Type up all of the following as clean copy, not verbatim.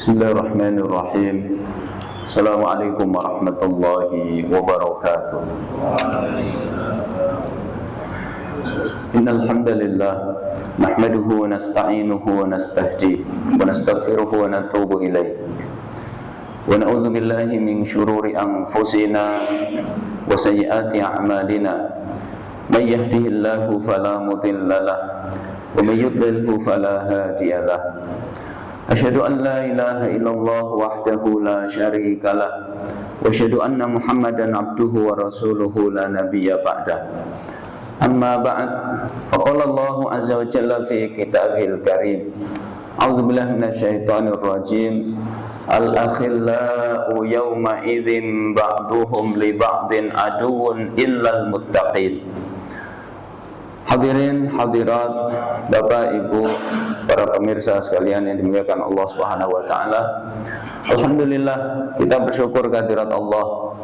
Bismillahirrahmanirrahim. Assalamualaikum warahmatullahi wabarakatuh. Innal hamdalillah nahmaduhu wa nasta'inuhu wa nastahdihi wa nastaghfiruhu wa natubu ilaih. Wa na'udzu billahi min syururi anfusina wa sayyiati a'malina. May yahdihillahu fala mudilla lahu wa may yudlilhu fala hadiya lahu. Asyhadu an la ilaha illallah wahdahu la syarika lah wa asyhadu anna Muhammadan abduhu wa rasuluhu la nabiyya ba'dah. Amma ba'd. Faqala Allahu azza wa jalla fi kitabihil karim. A'udzu billahi minasyaitonir rajim. Al-akhillau yawma idzin ba'duhum li ba'din aduwwun illal muttaqin. Hadirin hadirat, Bapak Ibu, para pemirsa sekalian yang dimuliakan Allah Subhanahu wa taala. Alhamdulillah, kita bersyukur kehadirat Allah.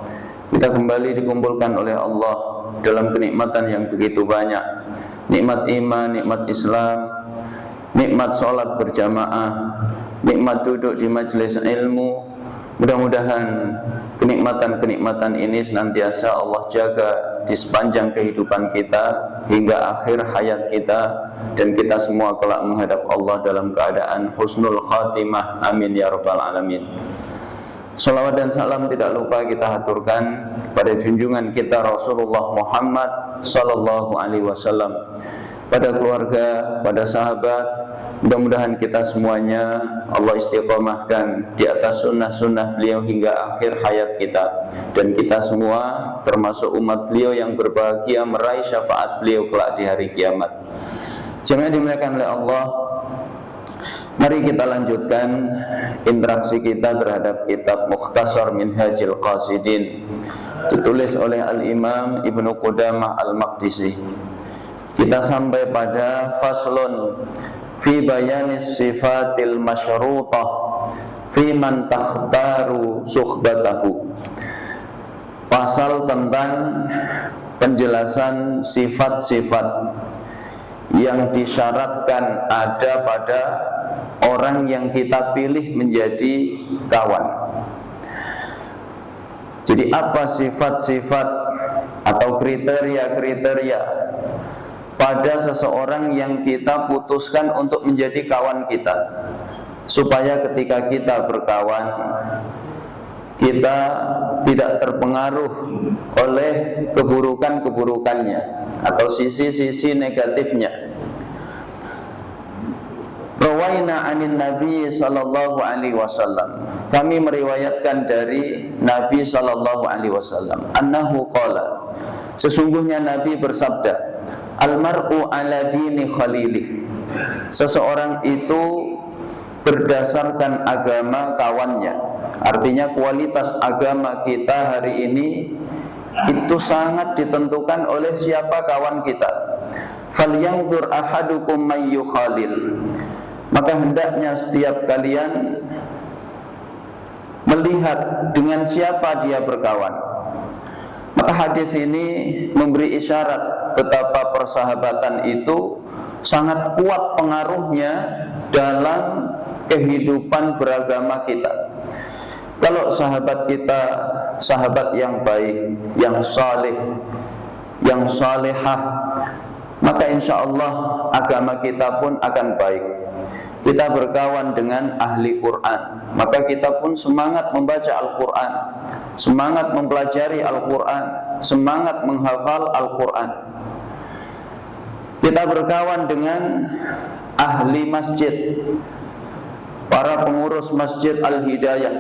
Kita kembali dikumpulkan oleh Allah dalam kenikmatan yang begitu banyak. Nikmat iman, nikmat Islam, nikmat sholat berjamaah, nikmat duduk di majelis ilmu. Mudah-mudahan kenikmatan-kenikmatan ini senantiasa Allah jaga di sepanjang kehidupan kita hingga akhir hayat kita, dan kita semua kelak menghadap Allah dalam keadaan husnul khatimah. Amin ya rabbal alamin. Salawat dan salam tidak lupa kita haturkan pada junjungan kita Rasulullah Muhammad sallallahu alaihi wasallam, pada keluarga, pada sahabat. Mudah-mudahan kita semuanya Allah istiqomahkan di atas sunnah-sunnah beliau hingga akhir hayat kita, dan kita semua termasuk umat beliau yang berbahagia meraih syafaat beliau kelak di hari kiamat. Jemaah dimuliakan oleh Allah, mari kita lanjutkan interaksi kita terhadap kitab Mukhtasar Minhajil Qasidin, ditulis oleh Al-Imam Ibnu Qudamah Al-Maqdisi. Kita sampai pada faslun fi bayanis sifatil masyrutah fi man takhtaru suhbatahu. Pasal tentang penjelasan sifat-sifat yang disyaratkan ada pada orang yang kita pilih menjadi kawan. Jadi apa sifat-sifat atau kriteria-kriteria pada seseorang yang kita putuskan untuk menjadi kawan kita, supaya ketika kita berkawan kita tidak terpengaruh oleh keburukan-keburukannya atau sisi-sisi negatifnya. Rawaina anin Nabi sallallahu alaihi wasallam, kami meriwayatkan dari Nabi sallallahu alaihi wasallam, annahu qala, sesungguhnya Nabi bersabda, almar'u ala dini khalilih, seseorang itu berdasarkan agama kawannya. Artinya kualitas agama kita hari ini itu sangat ditentukan oleh siapa kawan kita. Falyanzur ahadukum may yukhalil, maka hendaknya setiap kalian melihat dengan siapa dia berkawan. Maka hadis ini memberi isyarat betapa persahabatan itu sangat kuat pengaruhnya dalam kehidupan beragama kita. Kalau sahabat kita sahabat yang baik, yang saleh, yang salehah, maka insya Allah agama kita pun akan baik. Kita berkawan dengan ahli Quran, maka kita pun semangat membaca Al-Quran, semangat mempelajari Al-Quran, semangat menghafal Al-Quran. Kita berkawan dengan ahli masjid, para pengurus Masjid Al-Hidayah,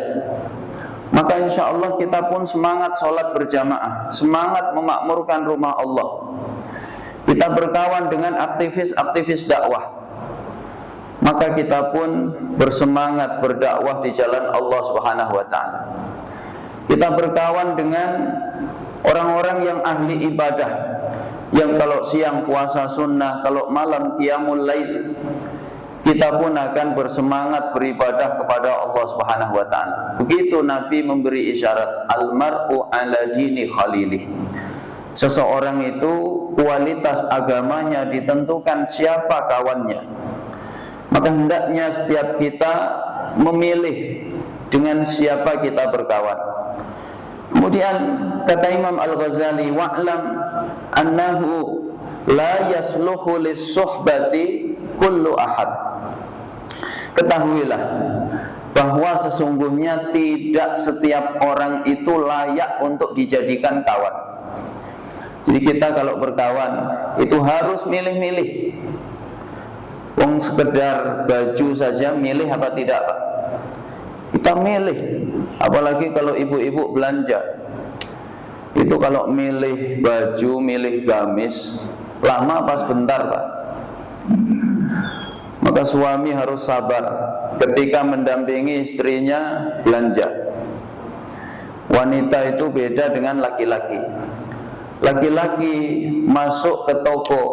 maka insya Allah kita pun semangat sholat berjamaah, semangat memakmurkan rumah Allah. Kita berkawan dengan aktivis-aktivis dakwah, maka kita pun bersemangat berdakwah di jalan Allah Subhanahu wa taala. Kita berkawan dengan orang-orang yang ahli ibadah, yang kalau siang puasa sunnah, kalau malam qiyamul lail, kita pun akan bersemangat beribadah kepada Allah Subhanahu wa taala. Begitu Nabi memberi isyarat, almar'u ala dini khalilih. Seseorang itu kualitas agamanya ditentukan siapa kawannya. Maka hendaknya setiap kita memilih dengan siapa kita berkawan. Kemudian kata Imam Al-Ghazali, wa'lam annahu la yasluhu lis-suhbati kullu ahad. Ketahuilah bahwa sesungguhnya tidak setiap orang itu layak untuk dijadikan kawan. Jadi kita kalau berkawan itu harus milih-milih. Wong sekedar baju saja milih apa tidak, Pak? Kita milih. Apalagi kalau ibu-ibu belanja, itu kalau milih baju, milih gamis, lama pas bentar, Pak. Maka suami harus sabar ketika mendampingi istrinya belanja. Wanita itu beda dengan laki-laki. Laki-laki masuk ke toko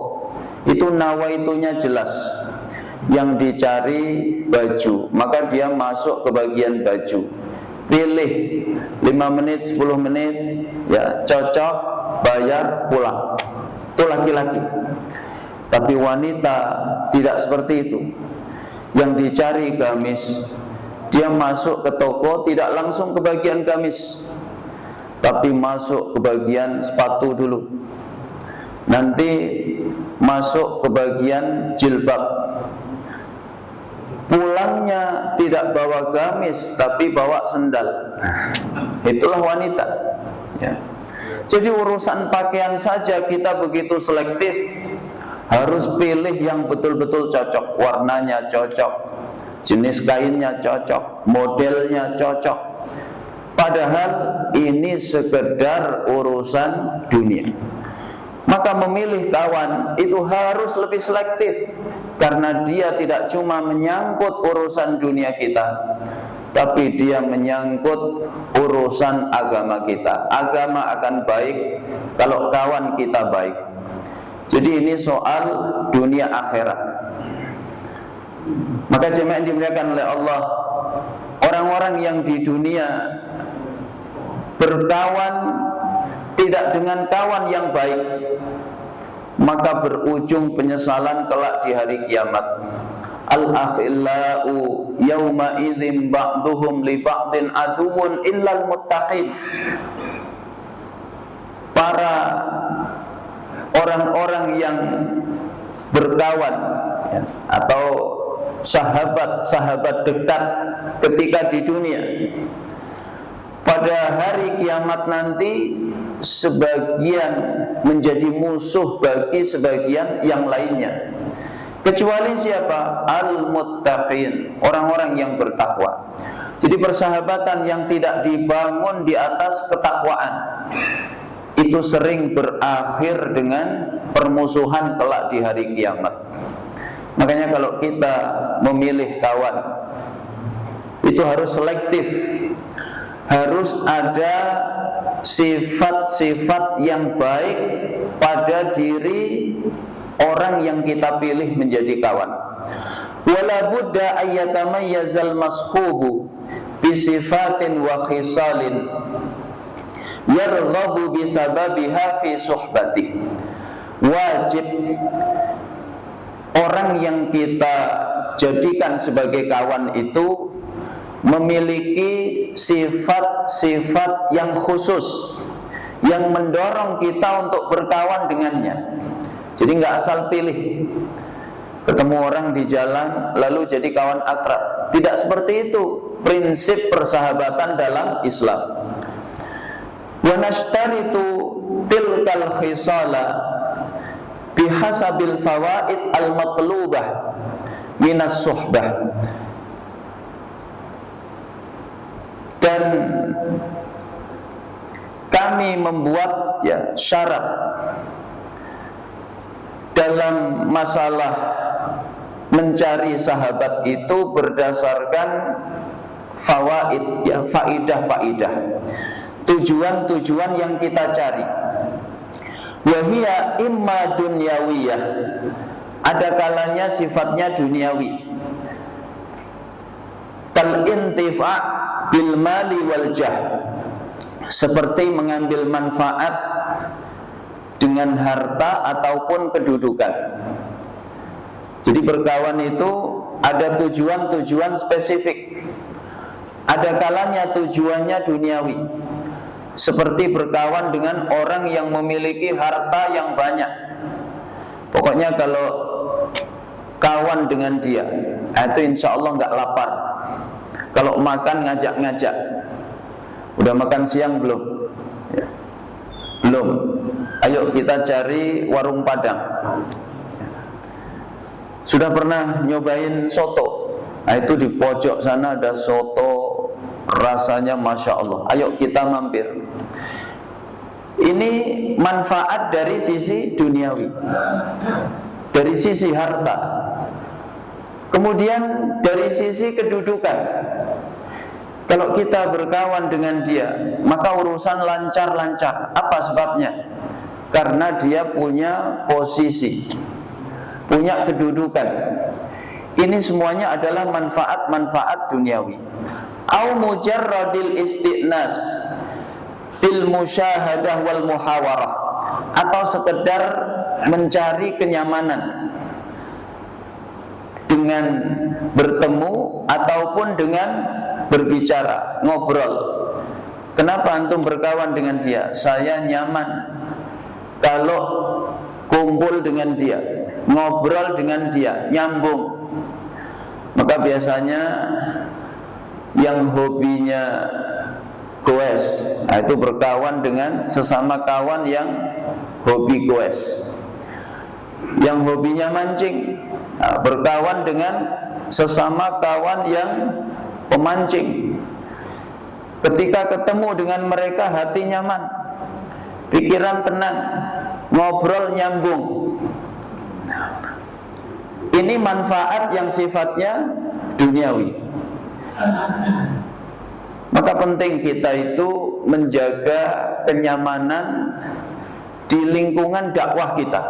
itu nawaitunya jelas. Yang dicari baju, maka dia masuk ke bagian baju. Pilih 5 menit, 10 menit, ya cocok, bayar, pulang. Itu laki-laki. Tapi wanita tidak seperti itu. Yang dicari gamis, dia masuk ke toko tidak langsung ke bagian gamis, tapi masuk ke bagian sepatu dulu. Nanti masuk ke bagian jilbab. Pulangnya tidak bawa gamis tapi bawa sendal. Itulah wanita, ya. Jadi urusan pakaian saja kita begitu selektif. Harus pilih yang betul-betul cocok. Warnanya cocok, jenis kainnya cocok, modelnya cocok. Padahal ini sekedar urusan dunia. Maka memilih kawan itu harus lebih selektif, karena dia tidak cuma menyangkut urusan dunia kita, tapi dia menyangkut urusan agama kita. Agama akan baik kalau kawan kita baik. Jadi ini soal dunia akhirat. Maka jemaah yang dimuliakan oleh Allah, orang-orang yang di dunia berkawan tidak dengan kawan yang baik, maka berujung penyesalan kelak di hari kiamat. Al-akhillau yawma idzin ba'duhum li ba'din aduwwun illal muttaqin. Para orang-orang yang berkawan, ya, atau sahabat-sahabat dekat ketika di dunia, pada hari kiamat nanti sebagian menjadi musuh bagi sebagian yang lainnya. Kecuali siapa? Al-muttaqin, orang-orang yang bertakwa. Jadi persahabatan yang tidak dibangun di atas ketakwaan itu sering berakhir dengan permusuhan kelak di hari kiamat. Makanya kalau kita memilih kawan itu harus selektif. Harus ada sifat-sifat yang baik pada diri orang yang kita pilih menjadi kawan. Wala budda ayyatamayyazal mashubu bi sifatin wa khisalin yarghabu bisababiha fi suhbatih. Wajib orang yang kita jadikan sebagai kawan itu memiliki sifat-sifat yang khusus yang mendorong kita untuk berkawan dengannya. Jadi nggak asal pilih ketemu orang di jalan lalu jadi kawan akrab. Tidak seperti itu prinsip persahabatan dalam Islam. Wa nashtaritu tilkal khisala bihasabil fawaid al-matlubah minas suhbah. Dan kami membuat syarat dalam masalah mencari sahabat itu berdasarkan fawaid, faidah-faidah, tujuan-tujuan yang kita cari. Wahia imma dunyawiyah, ada kalanya sifatnya duniawi, kal intifa' bil mali wal jah, seperti mengambil manfaat dengan harta ataupun kedudukan. Jadi berkawan itu ada tujuan-tujuan spesifik. Ada kalanya tujuannya duniawi, seperti berkawan dengan orang yang memiliki harta yang banyak. Pokoknya kalau kawan dengan dia, itu insya Allah nggak lapar. Kalau makan ngajak-ngajak. Udah makan siang belum? Ya. Belum. Ayo kita cari warung Padang. Sudah pernah nyobain soto? Nah, itu di pojok sana ada soto, rasanya Masya Allah. Ayo kita mampir. Ini manfaat dari sisi duniawi, dari sisi harta. Kemudian dari sisi kedudukan, kalau kita berkawan dengan dia, maka urusan lancar-lancar. Apa sebabnya? Karena dia punya posisi, punya kedudukan. Ini semuanya adalah manfaat-manfaat duniawi. Au mujarradil isti'nas bil musyahadah wal muhawarah, atau sekedar mencari kenyamanan dengan bertemu ataupun dengan berbicara, ngobrol. Kenapa antum berkawan dengan dia? Saya nyaman kalau kumpul dengan dia, ngobrol dengan dia, nyambung. Maka biasanya yang hobinya goes, itu berkawan dengan sesama kawan yang hobi goes. Yang hobinya mancing, berkawan dengan sesama kawan yang pemancing. Ketika ketemu dengan mereka, hati nyaman, pikiran tenang, ngobrol nyambung. Ini manfaat yang sifatnya duniawi. Maka penting kita itu menjaga kenyamanan di lingkungan dakwah kita.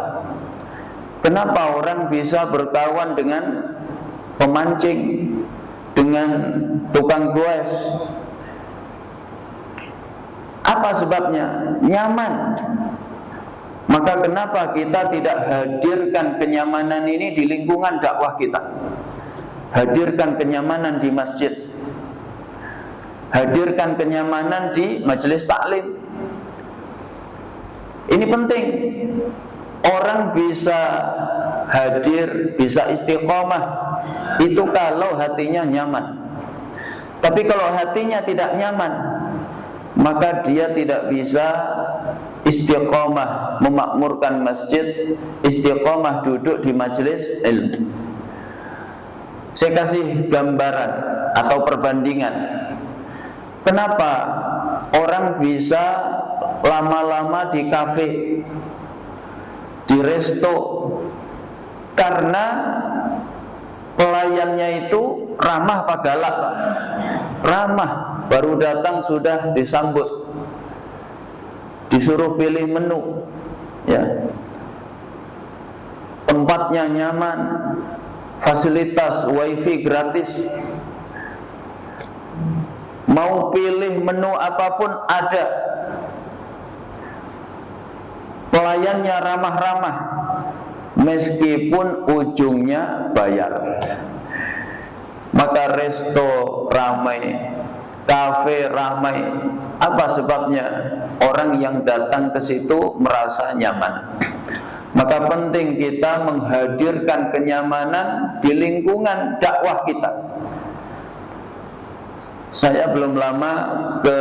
Kenapa orang bisa berkawan dengan pemancing, dengan tukang goes? Apa sebabnya? Nyaman. Maka kenapa kita tidak hadirkan kenyamanan ini di lingkungan dakwah kita? Hadirkan kenyamanan di masjid, hadirkan kenyamanan di majelis taklim. Ini penting. Orang bisa hadir, bisa istiqomah itu kalau hatinya nyaman. Tapi kalau hatinya tidak nyaman, maka dia tidak bisa istiqomah memakmurkan masjid, istiqomah duduk di majelis ilmu. Saya kasih gambaran atau perbandingan. Kenapa orang bisa lama-lama di kafe, di resto? Karena pelayannya itu ramah apa galak, Pak? Ramah. Baru datang sudah disambut, disuruh pilih menu, ya. Tempatnya nyaman, fasilitas wifi gratis, mau pilih menu apapun ada, pelayannya ramah-ramah, meskipun ujungnya bayar. Maka resto ramai, kafe ramai. Apa sebabnya? Orang yang datang ke situ merasa nyaman. Maka penting kita menghadirkan kenyamanan di lingkungan dakwah kita. Saya belum lama ke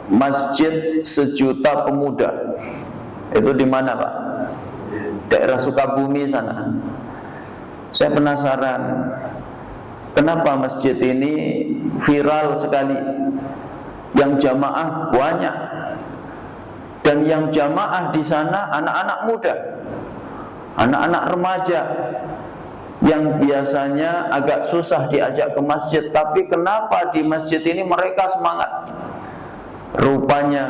Masjid Sejuta Pemuda. Itu di mana, Pak? Daerah Sukabumi sana. Saya penasaran, kenapa masjid ini viral sekali, yang jamaah banyak, dan yang jamaah di sana anak-anak muda, anak-anak remaja, yang biasanya agak susah diajak ke masjid. Tapi kenapa di masjid ini mereka semangat? Rupanya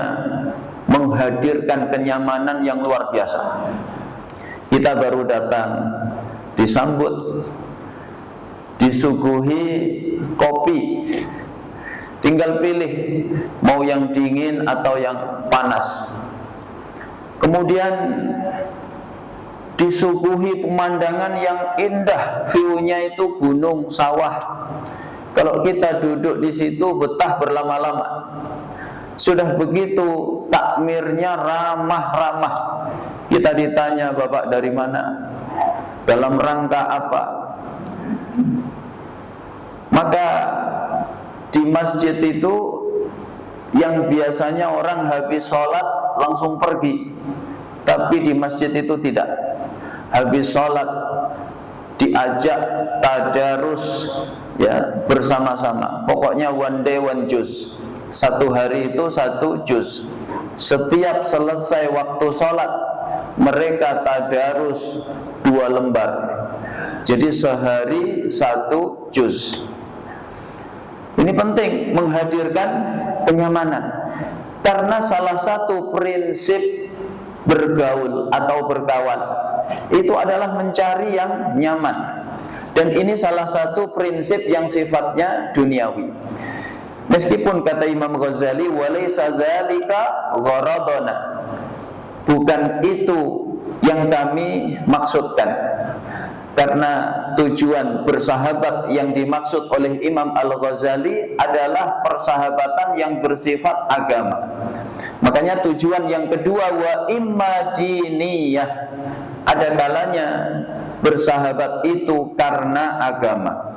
menghadirkan kenyamanan yang luar biasa. Kita baru datang, disambut, disuguhi kopi, tinggal pilih mau yang dingin atau yang panas. Kemudian disuguhi pemandangan yang indah, view-nya itu gunung, sawah. Kalau kita duduk di situ betah berlama-lama. Sudah begitu takmirnya ramah-ramah. Kita ditanya, "Bapak dari mana? Dalam rangka apa?" Maka di masjid itu yang biasanya orang habis sholat langsung pergi, tapi di masjid itu tidak. Habis sholat diajak tadarus, ya, bersama-sama. Pokoknya one day one juz. Satu hari itu satu juz. Setiap selesai waktu sholat mereka tadarus 2 lembar. Jadi sehari 1 juz. Ini penting, menghadirkan kenyamanan. Karena salah satu prinsip bergaul atau berkawan itu adalah mencari yang nyaman. Dan ini salah satu prinsip yang sifatnya duniawi. Meskipun kata Imam Ghazali, walaysa dzalika gharadana, bukan itu yang kami maksudkan. Karena tujuan bersahabat yang dimaksud oleh Imam Al-Ghazali adalah persahabatan yang bersifat agama. Makanya tujuan yang kedua, wa imma diniyah, ada kalanya bersahabat itu karena agama.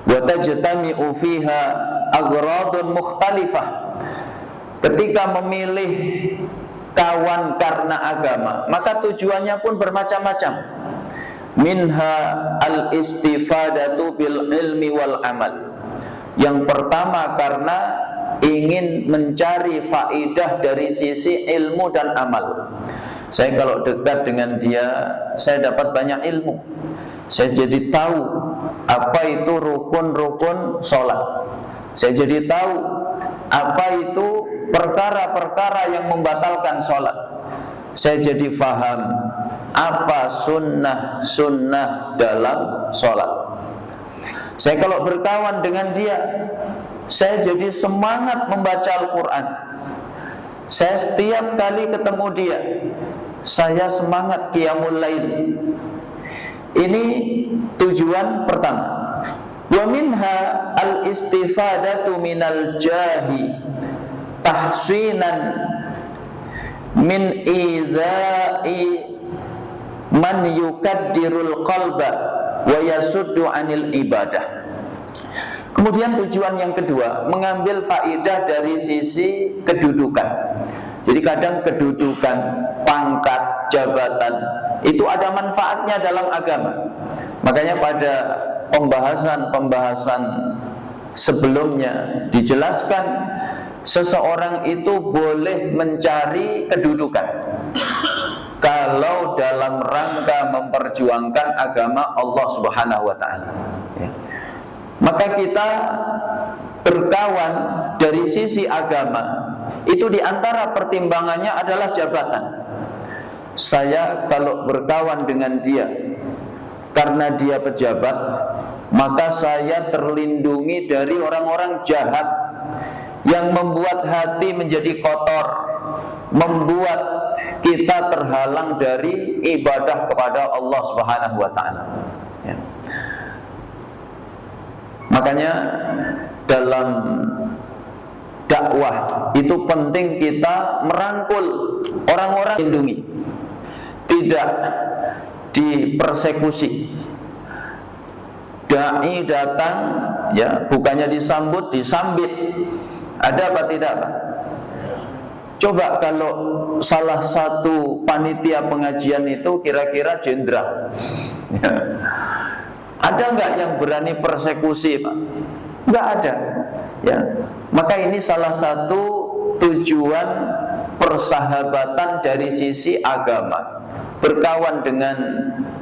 Wa tajtami'u fiha aghradun mukhtalifah. Ketika memilih kawan karena agama, maka tujuannya pun bermacam-macam. Minha al-istifadatu bil ilmi wal amal. Yang pertama karena ingin mencari faidah dari sisi ilmu dan amal. Saya kalau dekat dengan dia, saya dapat banyak ilmu. Saya jadi tahu apa itu rukun-rukun sholat. Saya jadi tahu apa itu perkara-perkara yang membatalkan sholat. Saya jadi faham apa sunnah-sunnah dalam sholat. Saya kalau berkawan dengan dia, saya jadi semangat membaca Al-Quran. Saya setiap kali ketemu dia, saya semangat qiyamul lail. Ini tujuan pertama. Wa minha al-istifadatu minal jahi tahsinan min idza'i man yukaddirul qalba wa yasuddu anil ibadah. Kemudian tujuan yang kedua, mengambil faidah dari sisi kedudukan. Jadi kadang kedudukan, pangkat, jabatan itu ada manfaatnya dalam agama. Makanya pada pembahasan sebelumnya dijelaskan seseorang itu boleh mencari kedudukan kalau dalam rangka memperjuangkan agama Allah Subhanahu wa taala. Ya. Maka kita berkawan dari sisi agama, itu diantara pertimbangannya adalah jabatan. Saya kalau berkawan dengan dia karena dia pejabat, maka saya terlindungi dari orang-orang jahat yang membuat hati menjadi kotor, membuat kita terhalang dari ibadah kepada Allah Subhanahu wa taala. Ya. Makanya dalam dakwah itu penting kita merangkul orang-orang lindungi, tidak dipersekusi. Dai datang, ya, bukannya disambut, disambit. Ada apa tidak, Pak? Coba kalau salah satu panitia pengajian itu kira-kira jenderal, ya. Ada nggak yang berani persekusi, Pak? Nggak ada, ya. Maka ini salah satu tujuan persahabatan dari sisi agama, berkawan dengan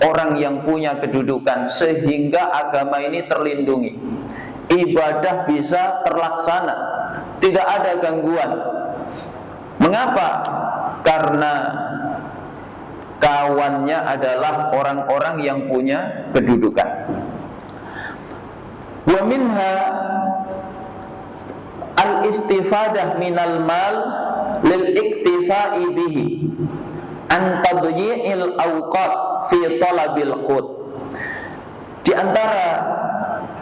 orang yang punya kedudukan sehingga agama ini terlindungi, ibadah bisa terlaksana, tidak ada gangguan. Mengapa? Karena kawannya adalah orang-orang yang punya kedudukan. Wa minha al-istifadah minal mal lil iktifai bihi an tadyi'il awqat fi talabil qut. Di antara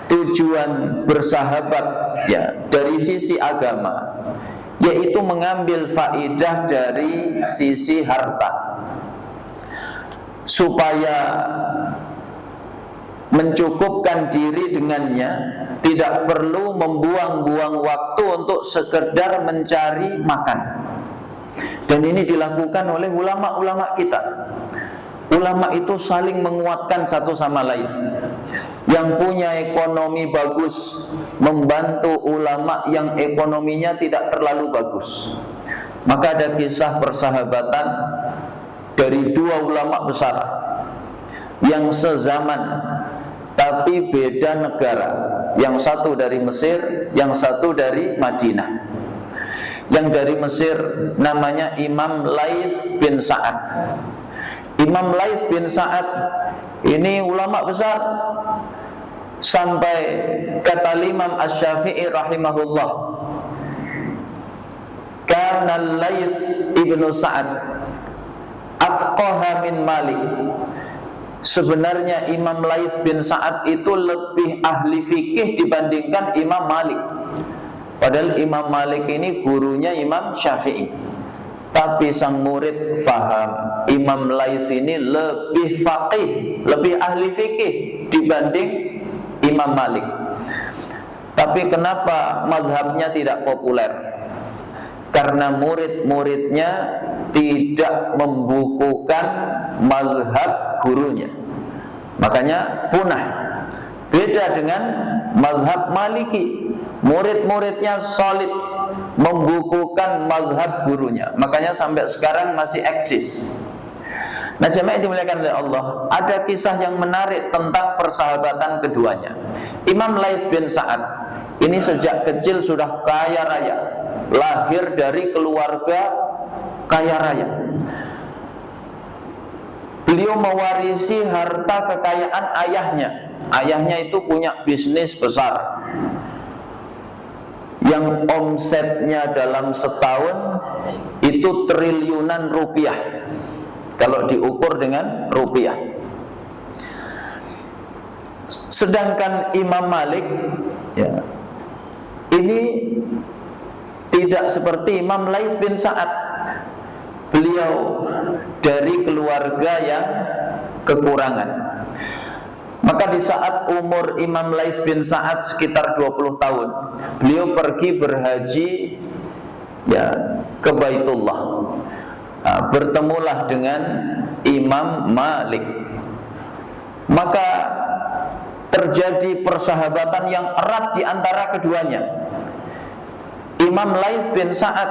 tujuan bersahabat ya dari sisi agama yaitu mengambil faedah dari sisi harta supaya mencukupkan diri dengannya, tidak perlu membuang-buang waktu untuk sekedar mencari makan. Dan ini dilakukan oleh ulama-ulama kita. Ulama itu saling menguatkan satu sama lain. Yang punya ekonomi bagus membantu ulama yang ekonominya tidak terlalu bagus. Maka ada kisah persahabatan dari dua ulama besar yang sezaman tapi beda negara. Yang satu dari Mesir, yang satu dari Madinah. Yang dari Mesir namanya Imam Laits bin Sa'ad. Imam Laits bin Sa'ad ini ulama besar, sampai kata Imam Asy-Syafi'i rahimahullah, kana Laits ibnu Sa'ad afqaha min Malik. Sebenarnya Imam Laits bin Sa'ad itu lebih ahli fikih dibandingkan Imam Malik. Padahal Imam Malik ini gurunya Imam Syafi'i. Tapi sang murid faham Imam Laits ini lebih faqih, lebih ahli fikih dibanding Imam Malik. Tapi kenapa mazhabnya tidak populer? Karena murid-muridnya tidak membukukan mazhab gurunya, makanya punah. Beda dengan mazhab Maliki, murid-muridnya solid membukukan mazhab gurunya, makanya sampai sekarang masih eksis. Nah, jemaah yang dimuliakan oleh Allah, ada kisah yang menarik tentang persahabatan keduanya. Imam Laits bin Sa'ad ini sejak kecil sudah kaya raya, lahir dari keluarga kaya raya. Beliau mewarisi harta kekayaan ayahnya. Ayahnya itu punya bisnis besar yang omsetnya dalam setahun itu triliunan rupiah kalau diukur dengan rupiah. Sedangkan Imam Malik ya, ini tidak seperti Imam Laits bin Sa'ad. Beliau dari keluarga yang kekurangan. Maka di saat umur Imam Laits bin Sa'ad sekitar 20 tahun, beliau pergi berhaji ya ke Baitullah. Nah, bertemulah dengan Imam Malik. Maka terjadi persahabatan yang erat di antara keduanya. Imam Laits bin Sa'ad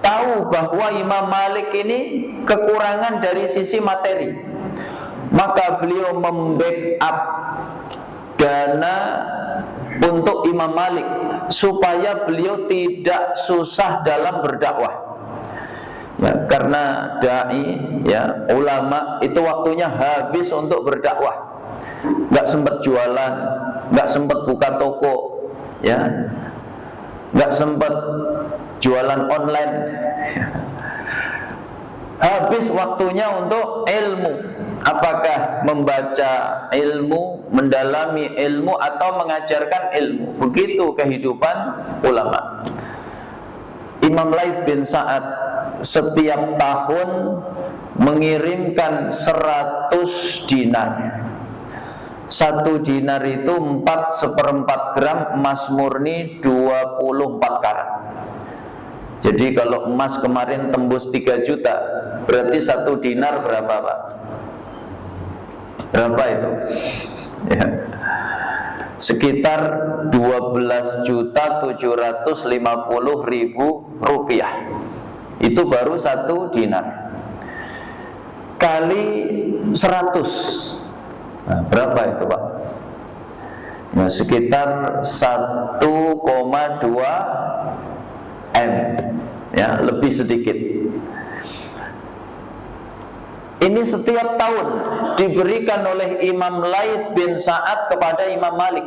tahu bahwa Imam Malik ini kekurangan dari sisi materi, maka beliau membackup dana untuk Imam Malik supaya beliau tidak susah dalam berdakwah. Ya, karena dai, ya, ulama itu waktunya habis untuk berdakwah, nggak sempat jualan, nggak sempat buka toko, ya, nggak sempat jualan online. Habis waktunya untuk ilmu. Apakah membaca ilmu, mendalami ilmu, atau mengajarkan ilmu? Begitu kehidupan ulama. Imam Laits bin Sa'ad setiap tahun mengirimkan 100 dinar. 1 dinar itu 4/4 gram emas murni 24 karat. Jadi kalau emas kemarin tembus 3 juta, berarti 1 dinar berapa, Pak? Berapa itu? Ya. Sekitar 12.750.000 rupiah. Itu baru 1 dinar. Kali 100. Nah, berapa itu, Pak? Ya, sekitar 1,2 M, ya, lebih sedikit. Ini setiap tahun diberikan oleh Imam Laits bin Sa'ad kepada Imam Malik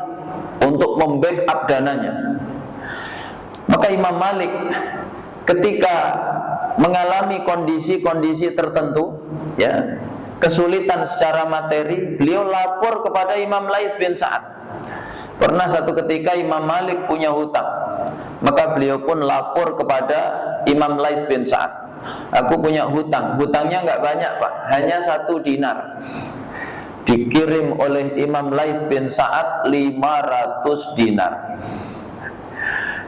untuk membackup dananya. Maka Imam Malik ketika mengalami kondisi-kondisi tertentu, ya, kesulitan secara materi, beliau lapor kepada Imam Lais bin Sa'ad. Pernah satu ketika Imam Malik punya hutang, maka beliau pun lapor kepada Imam Lais bin Sa'ad. Aku punya hutang, hutangnya nggak banyak Pak, hanya 1 dinar. Dikirim oleh Imam Lais bin Sa'ad 500 dinar.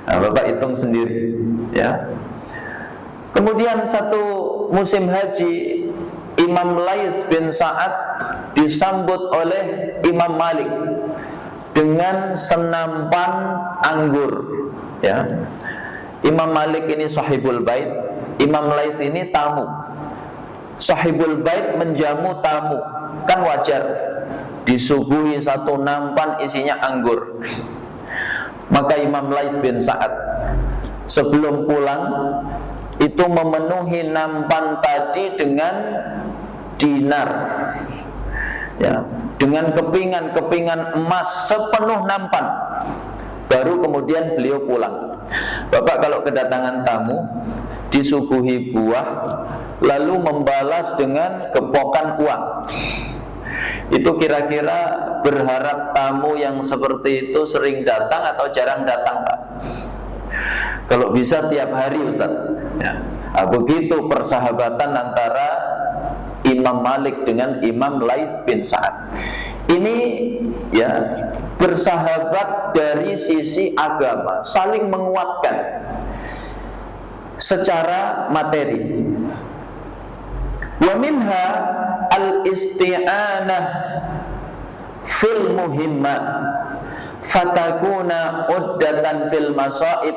Nah, Bapak hitung sendiri, ya. Kemudian satu musim haji, Imam Lais bin Sa'ad disambut oleh Imam Malik dengan senampan anggur, ya. Imam Malik ini sahibul bait, Imam Lais ini tamu. Sahibul bait menjamu tamu, kan wajar disuguhi satu nampan isinya anggur. Maka Imam Lais bin Sa'ad sebelum pulang itu memenuhi nampan tadi dengan dinar, ya, dengan kepingan emas sepenuh nampan. Baru kemudian beliau pulang. Bapak kalau kedatangan tamu disuguhi buah lalu membalas dengan gepokan uang, itu kira-kira berharap tamu yang seperti itu sering datang atau jarang datang Pak? Kalau bisa tiap hari Ustaz, ya. Nah, begitu persahabatan antara Imam Malik dengan Imam Lais bin Sa'ad. Ini ya bersahabat dari sisi agama, saling menguatkan secara materi. Wa minha al-isti'anah fil muhimmat fatakuna uddatan fil masaib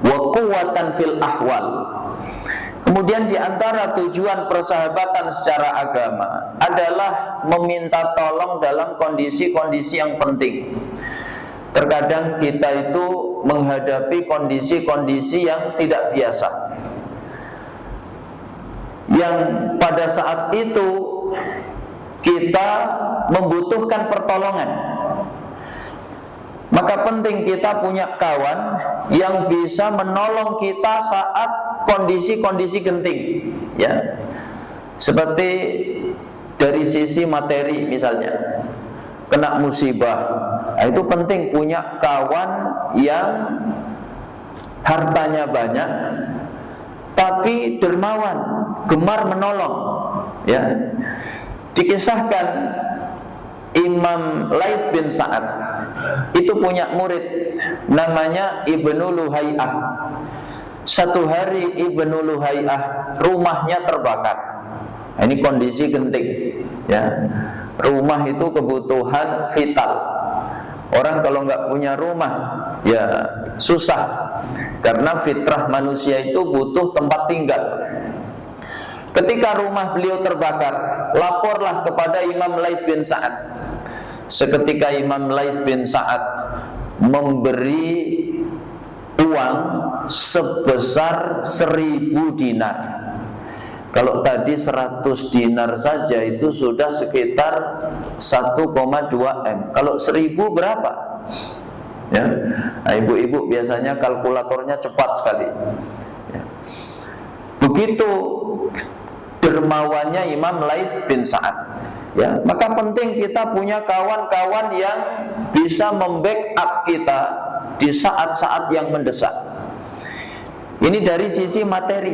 wa quwwatan fil ahwal. Kemudian di antara tujuan persahabatan secara agama adalah meminta tolong dalam kondisi-kondisi yang penting. Terkadang kita itu menghadapi kondisi-kondisi yang tidak biasa, yang pada saat itu kita membutuhkan pertolongan. Maka penting kita punya kawan yang bisa menolong kita saat kondisi-kondisi genting, ya. Seperti dari sisi materi misalnya, kena musibah, nah, itu penting punya kawan yang hartanya banyak tapi dermawan, gemar menolong, ya. Dikisahkan Imam Lais bin Sa'ad itu punya murid namanya Ibnu Luhai'ah. Satu hari Ibnu Luhai'ah rumahnya terbakar. Nah, ini kondisi genting, ya. Rumah itu kebutuhan vital. Orang kalau nggak punya rumah, ya susah. Karena fitrah manusia itu butuh tempat tinggal. Ketika rumah beliau terbakar, laporlah kepada Imam Lais bin Sa'ad. Seketika Imam Lais bin Sa'ad memberi uang sebesar 1000 dinar. Kalau tadi 100 dinar saja itu sudah sekitar 1,2 M. Kalau 1000 berapa? Ya. Nah, ibu-ibu biasanya kalkulatornya cepat sekali, ya. Begitu dermawannya Imam Lais bin Sa'ad, ya. Maka penting kita punya kawan-kawan yang bisa membackup kita di saat-saat yang mendesak. Ini dari sisi materi.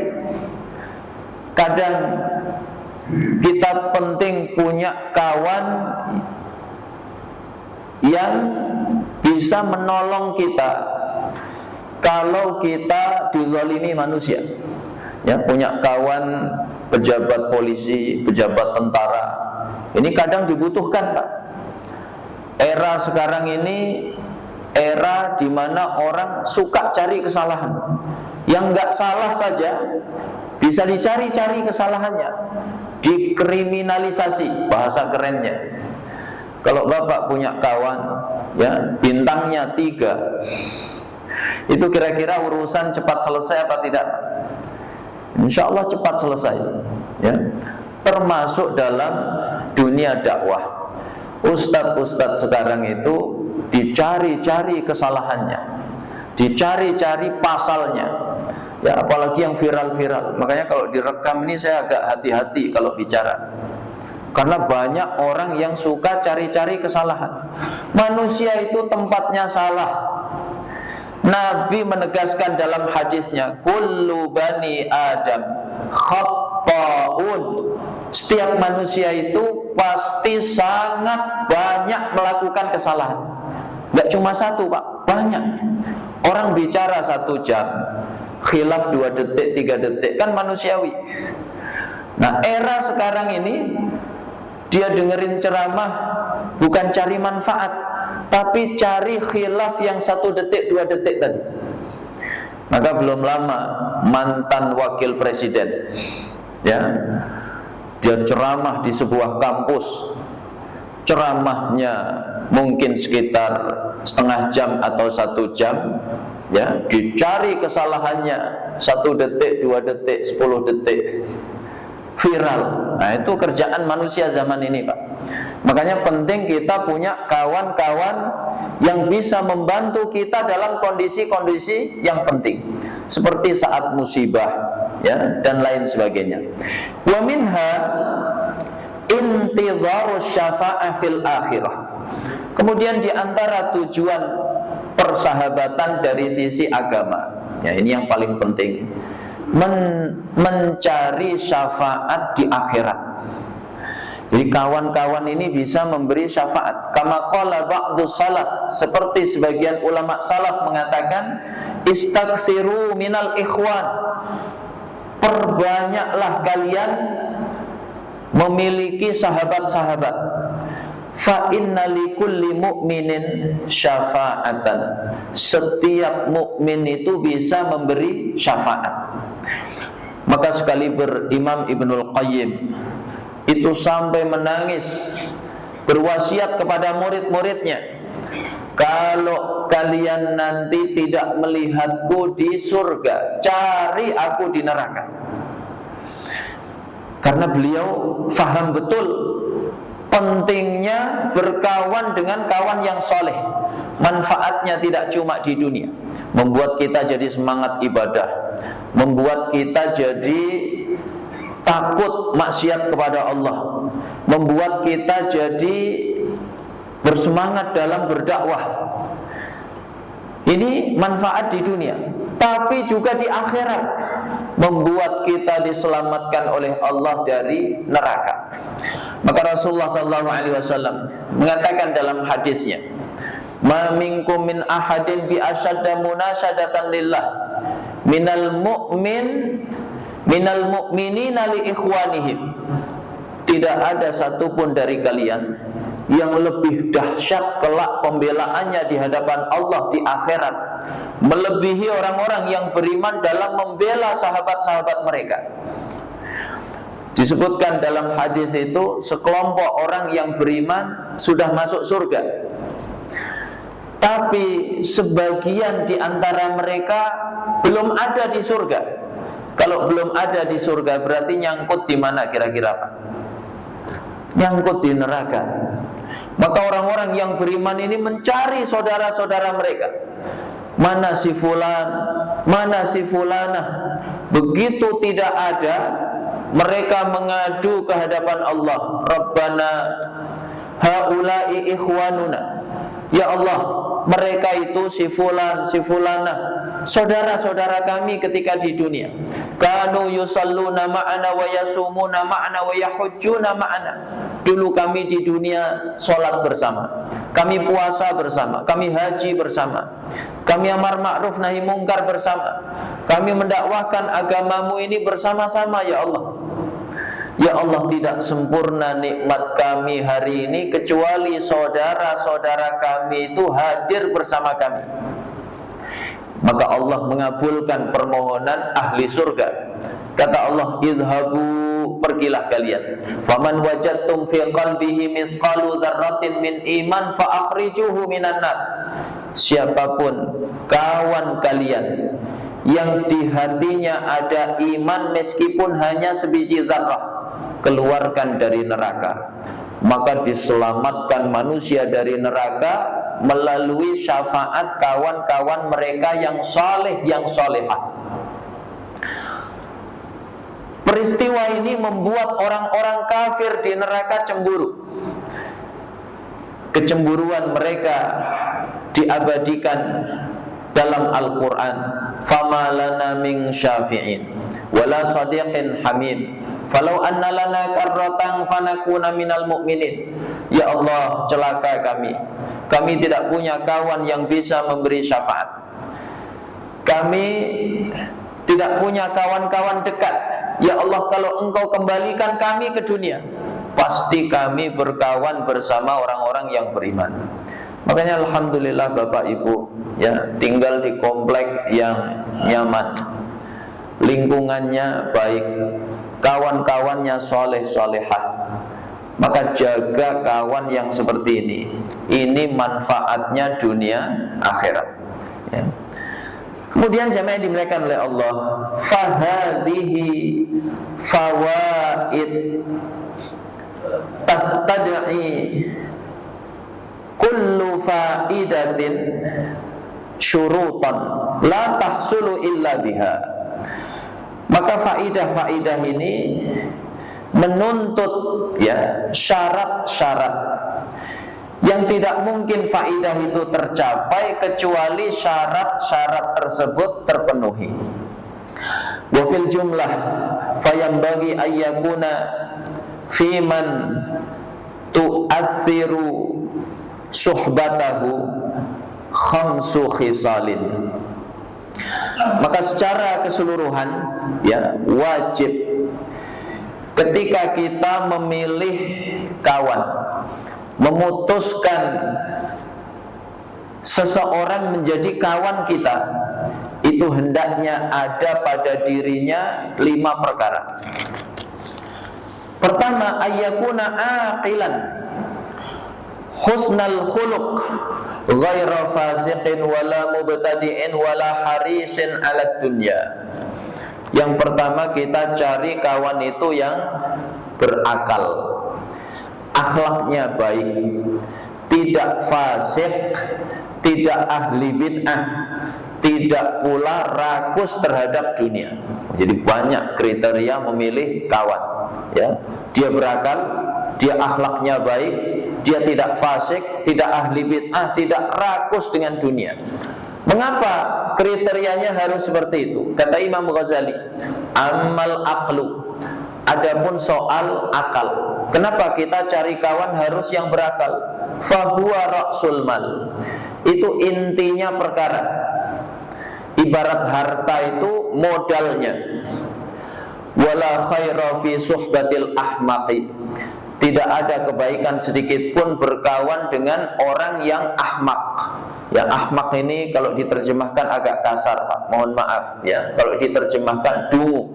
Kadang kita penting punya kawan yang bisa menolong kita kalau kita dizalimi manusia. Ya, punya kawan pejabat polisi, pejabat tentara. Ini kadang dibutuhkan, Pak. Era sekarang ini era di mana orang suka cari kesalahan. Yang nggak salah saja bisa dicari-cari kesalahannya, dikriminalisasi, bahasa kerennya. Kalau Bapak punya kawan, ya, bintangnya 3, itu kira-kira urusan cepat selesai apa tidak? Insya Allah cepat selesai, ya. Termasuk dalam dunia dakwah. Ustadz-ustadz sekarang itu dicari-cari kesalahannya, dicari-cari pasalnya. Ya, apalagi yang viral-viral. Makanya kalau direkam ini saya agak hati-hati kalau bicara. Karena banyak orang yang suka cari-cari kesalahan. Manusia itu tempatnya salah. Nabi menegaskan dalam hadisnya, kullu bani Adam khatta'un. Setiap manusia itu pasti sangat banyak melakukan kesalahan. Gak cuma satu, Pak, banyak. Orang bicara 1 jam, khilaf 2 detik, 3 detik, kan manusiawi. Nah, era sekarang ini dia dengerin ceramah bukan cari manfaat, tapi cari khilaf yang 1 detik, 2 detik tadi. Maka belum lama mantan wakil presiden, ya, dia ceramah di sebuah kampus. Ceramahnya mungkin sekitar setengah jam atau 1 jam, ya, dicari kesalahannya 1 detik, 2 detik, 10 detik, viral. Nah, itu kerjaan manusia zaman ini, Pak. Makanya penting kita punya kawan-kawan yang bisa membantu kita dalam kondisi-kondisi yang penting, seperti saat musibah, ya, dan lain sebagainya. Wa minha intidharu syafa'ah fil akhirah. Kemudian di antara tujuan persahabatan dari sisi agama, ya, ini yang paling penting, mencari syafaat di akhirat. Jadi kawan-kawan ini bisa memberi syafaat. Kama qala ba'du salaf, seperti sebagian ulama salaf mengatakan, istaksiru minal ikhwan, perbanyaklah kalian memiliki sahabat-sahabat. Fa inna likulli mu'minin syafa'atan. Setiap mukmin itu bisa memberi syafaat. Maka sekali Imam Ibnul Qayyim itu sampai menangis, berwasiat kepada murid-muridnya, kalau kalian nanti tidak melihatku di surga, cari aku di neraka. Karena beliau faham betul pentingnya berkawan dengan kawan yang soleh. Manfaatnya tidak cuma di dunia, membuat kita jadi semangat ibadah, membuat kita jadi takut maksiat kepada Allah, membuat kita jadi bersemangat dalam berdakwah. Ini manfaat di dunia, tapi juga di akhirat, membuat kita diselamatkan oleh Allah dari neraka. Maka Rasulullah SAW mengatakan dalam hadisnya, ma minkum min ahadin bi asyadda munasyadatan lillah minal mu'minina li ikhwanihim. Tidak ada satupun dari kalian yang lebih dahsyat kelak pembelaannya di hadapan Allah di akhirat, melebihi orang-orang yang beriman dalam membela sahabat-sahabat mereka. Disebutkan dalam hadis itu, sekelompok orang yang beriman sudah masuk surga, tapi sebagian di antara mereka belum ada di surga. Kalau belum ada di surga berarti nyangkut di mana kira-kira, Pak? Nyangkut di neraka. Maka orang-orang yang beriman ini mencari saudara-saudara mereka. Mana si fulan, mana si fulanah. Begitu tidak ada, mereka mengadu ke hadapan Allah, Rabbana haula'i ikhwanuna. Ya Allah, mereka itu si fulan, si fulanah, saudara-saudara kami ketika di dunia. Kanu yusalluna ma'ana wa yasumuna ma'ana wa yahujjuna ma'ana. Dulu kami di dunia sholat bersama, kami puasa bersama, kami haji bersama, kami amar ma'ruf nahi mungkar bersama, kami mendakwahkan agamamu ini bersama-sama. Ya Allah, ya Allah, tidak sempurna nikmat kami hari ini kecuali saudara-saudara kami itu hadir bersama kami. Maka Allah mengabulkan permohonan ahli surga. Kata Allah, idhabu, pergilah kalian. Faman wajadtum fi qalbihi mithqalu dzarratin min iman fa akhrijuhu minan nar. Siapapun kawan kalian yang di hatinya ada iman meskipun hanya sebiji zarrah, keluarkan dari neraka. Maka diselamatkan manusia dari neraka melalui syafaat kawan-kawan mereka yang saleh, yang salehah. Peristiwa ini membuat orang-orang kafir di neraka cemburu. Kecemburuan mereka diabadikan dalam Al-Quran. Fama lana min syafi'in wala sadiqin hamid falau anna lana karratan fanakuna minal mu'minin. Ya Allah, celaka kami. Kami tidak punya kawan yang bisa memberi syafaat. Kami tidak punya kawan-kawan dekat. Ya Allah, kalau Engkau kembalikan kami ke dunia, pasti kami berkawan bersama orang-orang yang beriman. Makanya alhamdulillah Bapak Ibu, ya, tinggal di komplek yang nyaman, lingkungannya baik, kawan-kawannya soleh-solehah. Maka jaga kawan yang seperti ini. Ini manfaatnya dunia akhirat, ya. Kemudian jamaah yang dimuliakan oleh Allah, fahadhihi fawaid tastad'i kullu faidatin syurutan la tahsulu illa biha. Maka faidah-faidah ini menuntut, ya, syarat-syarat yang tidak mungkin faidah itu tercapai kecuali syarat-syarat tersebut terpenuhi. Wa fil jumlah fayambagi ayyakuna fi man tu'athiru suhbatahu khamsu khisalin. Maka secara keseluruhan, ya, wajib ketika kita memilih kawan, memutuskan seseorang menjadi kawan kita, itu hendaknya ada pada dirinya 5 perkara. Pertama, ayyakuna aqilan husnal khuluq ghaira fasiqin wala mubtadi'in wala harisin ala dunya. Yang pertama, kita cari kawan itu yang berakal, akhlaknya baik, tidak fasik, tidak ahli bid'ah, tidak pula rakus terhadap dunia. Jadi banyak kriteria memilih kawan, ya. Dia berakal, dia akhlaknya baik, dia tidak fasik, tidak ahli bid'ah, tidak rakus dengan dunia. Mengapa kriterianya harus seperti itu? Kata Imam Ghazali, amal aqlu, adapun soal akal. Kenapa kita cari kawan harus yang berakal? Fahuwa ra'sul mal, itu intinya perkara. Ibarat harta itu modalnya. Wala khaira fi suhbatil ahmaqi, tidak ada kebaikan sedikit pun berkawan dengan orang yang ahmak. Yang ahmak ini kalau diterjemahkan agak kasar, Pak. Mohon maaf, ya. Kalau diterjemahkan dungu.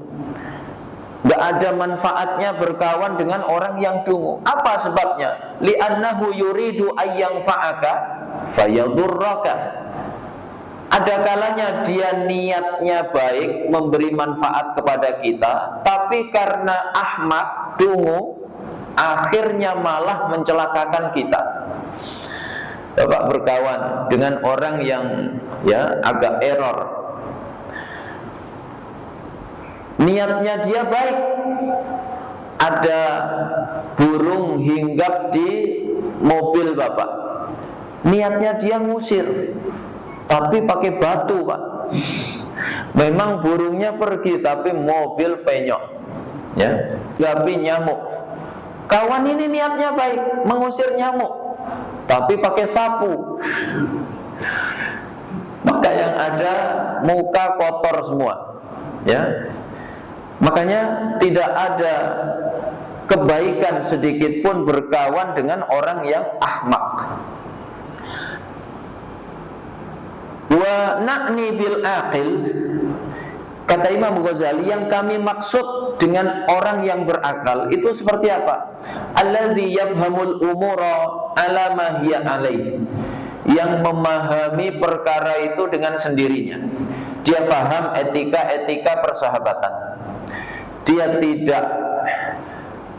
Gak ada manfaatnya berkawan dengan orang yang dungu. Apa sebabnya? Li'annahu yuridu ayyang fa'aka fayadurraka. Ada kalanya dia niatnya baik, memberi manfaat kepada kita, tapi karena ahmak, dungu, akhirnya malah mencelakakan kita. Bapak berkawan dengan orang yang, ya, agak error, niatnya dia baik. Ada burung hinggap di mobil Bapak, niatnya dia ngusir, tapi pakai batu, Pak. Memang burungnya pergi, tapi mobil penyok, ya, tapi nyamuk. Kawan ini niatnya baik, mengusir nyamuk, tapi pakai sapu. Maka yang ada muka kotor semua, ya. Makanya tidak ada kebaikan sedikit pun berkawan dengan orang yang ahmak. Wa na'ni bil aqil, kata Imam Ghazali, yang kami maksud dengan orang yang berakal itu seperti apa? Alladzi yafhamul umura ala ma hiya alaih, yang memahami perkara itu dengan sendirinya. Dia paham etika-etika persahabatan. Dia tidak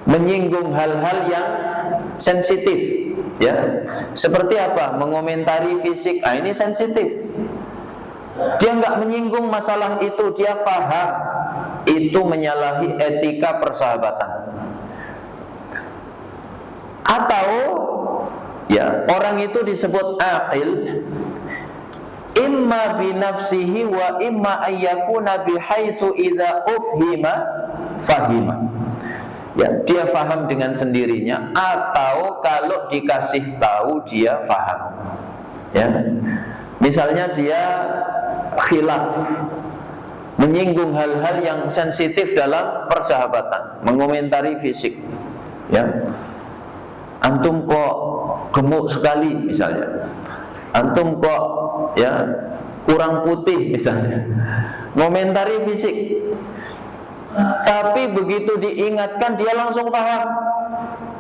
menyinggung hal-hal yang sensitif, ya. Seperti apa? Mengomentari fisik, ini sensitif. Dia nggak menyinggung masalah itu, dia paham. itu menyalahi etika persahabatan. Atau ya, orang itu disebut aqil imma binafsihi wa imma ayyakuna bihaitsu idza ufhima fahima. Ya, dia faham dengan sendirinya atau kalau dikasih tahu dia faham. Ya. Misalnya dia khilaf, menyinggung hal-hal yang sensitif dalam persahabatan, mengomentari fisik. Ya. Antum kok gemuk sekali misalnya. Antum kok ya kurang putih misalnya. Ngomentari fisik. Tapi begitu diingatkan dia langsung paham.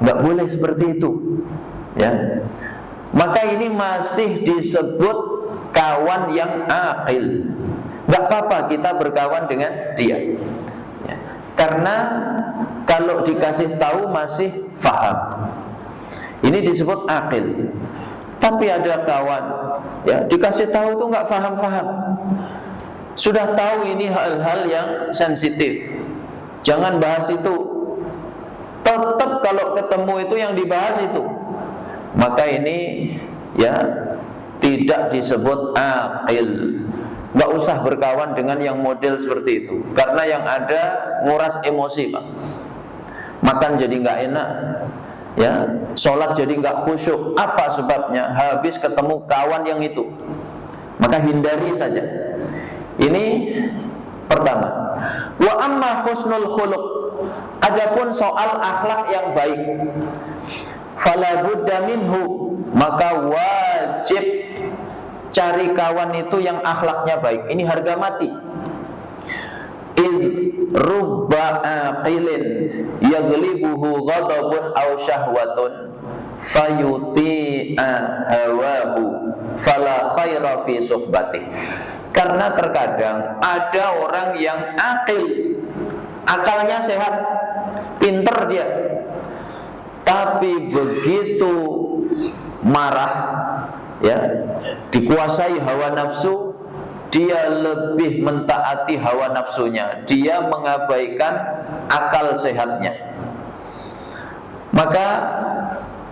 Nggak boleh seperti itu. Ya. Maka ini masih disebut kawan yang aqil. Nggak apa-apa kita berkawan dengan dia. Ya. Karena kalau dikasih tahu masih paham. Ini disebut aqil. Tapi ada kawan ya dikasih tahu itu nggak paham-paham. Sudah tahu ini hal-hal yang sensitif. Jangan bahas itu. Tetap kalau ketemu itu yang dibahas itu. Maka ini ya tidak disebut aqil. Nggak usah berkawan dengan yang model seperti itu. Karena yang ada nguras emosi, Pak. Makan jadi nggak enak. Ya, sholat jadi nggak khusyuk. Apa sebabnya? Habis ketemu kawan yang itu. Maka hindari saja. Ini pertama. Wa amma husnul khuluq. Adapun soal akhlak yang baik, fala budda minhu, maka wajib cari kawan itu yang akhlaknya baik. Ini harga mati. Iz rubba aqilin yaglibuhu ghadabun aw syahwatun fayuti'a hawahu fala khaira fi suhbatih. Karena terkadang ada orang yang aqil, akalnya sehat, pinter dia, tapi begitu marah ya, dikuasai hawa nafsu, dia lebih mentaati hawa nafsunya, dia mengabaikan akal sehatnya. Maka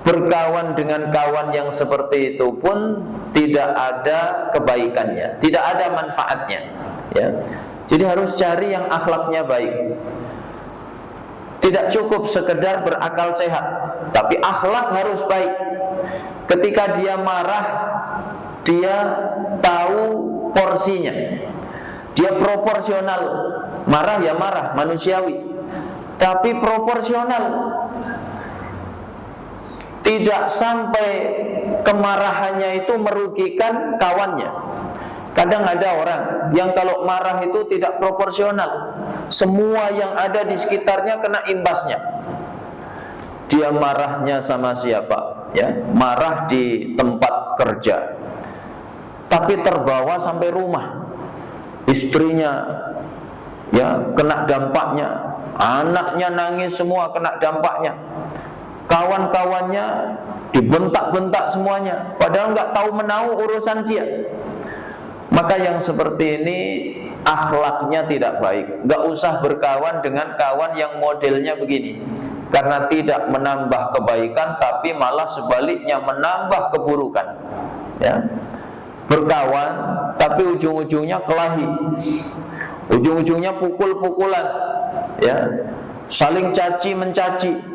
berkawan dengan kawan yang seperti itu pun tidak ada kebaikannya, tidak ada manfaatnya ya. Jadi harus cari yang akhlaknya baik. Tidak cukup sekedar berakal sehat, tapi akhlak harus baik. Ketika dia marah, dia tahu porsinya, dia proporsional. Marah ya marah, manusiawi, tapi proporsional. Tidak sampai kemarahannya itu merugikan kawannya. Kadang ada orang yang kalau marah itu tidak proporsional. Semua yang ada di sekitarnya kena imbasnya. Dia marahnya sama siapa? Ya, marah di tempat kerja, tapi terbawa sampai rumah. Istrinya ya kena dampaknya, anaknya nangis semua kena dampaknya. Kawan-kawannya dibentak-bentak semuanya, padahal nggak tahu menahu urusan dia. Maka yang seperti ini akhlaknya tidak baik. Nggak usah berkawan dengan kawan yang modelnya begini, karena tidak menambah kebaikan, tapi malah sebaliknya menambah keburukan. Ya, berkawan, tapi ujung-ujungnya kelahi, ujung-ujungnya pukul-pukulan, ya, saling caci mencaci.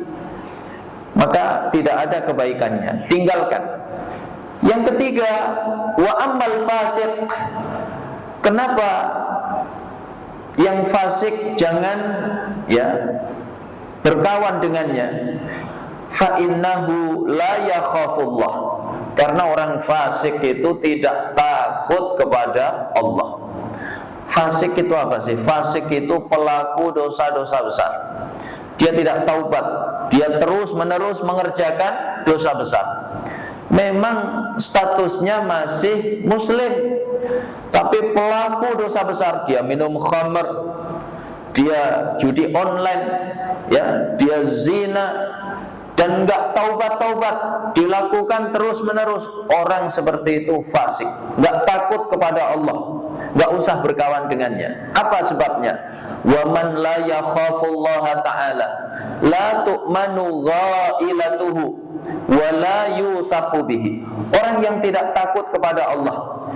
Maka tidak ada kebaikannya, tinggalkan. Yang ketiga, wa ammal fasik. Kenapa yang fasik jangan ya berkawan dengannya? Fa innahu la yakhafullah. Karena orang fasik itu tidak takut kepada Allah. Fasik itu apa sih? Fasik itu pelaku dosa-dosa besar. Dia tidak taubat, dia terus-menerus mengerjakan dosa besar. Memang statusnya masih muslim, tapi pelaku dosa besar. Dia minum khamr, dia judi online, ya, dia zina, dan enggak taubat-taubat, dilakukan terus-menerus. Orang seperti itu fasik, enggak takut kepada Allah. nggak usah berkawan dengannya. Apa sebabnya? Wa man la yakhafullaha ta'ala la tu'manu ghailatuhu wa la yusaqu bihi. Orang yang tidak takut kepada Allah,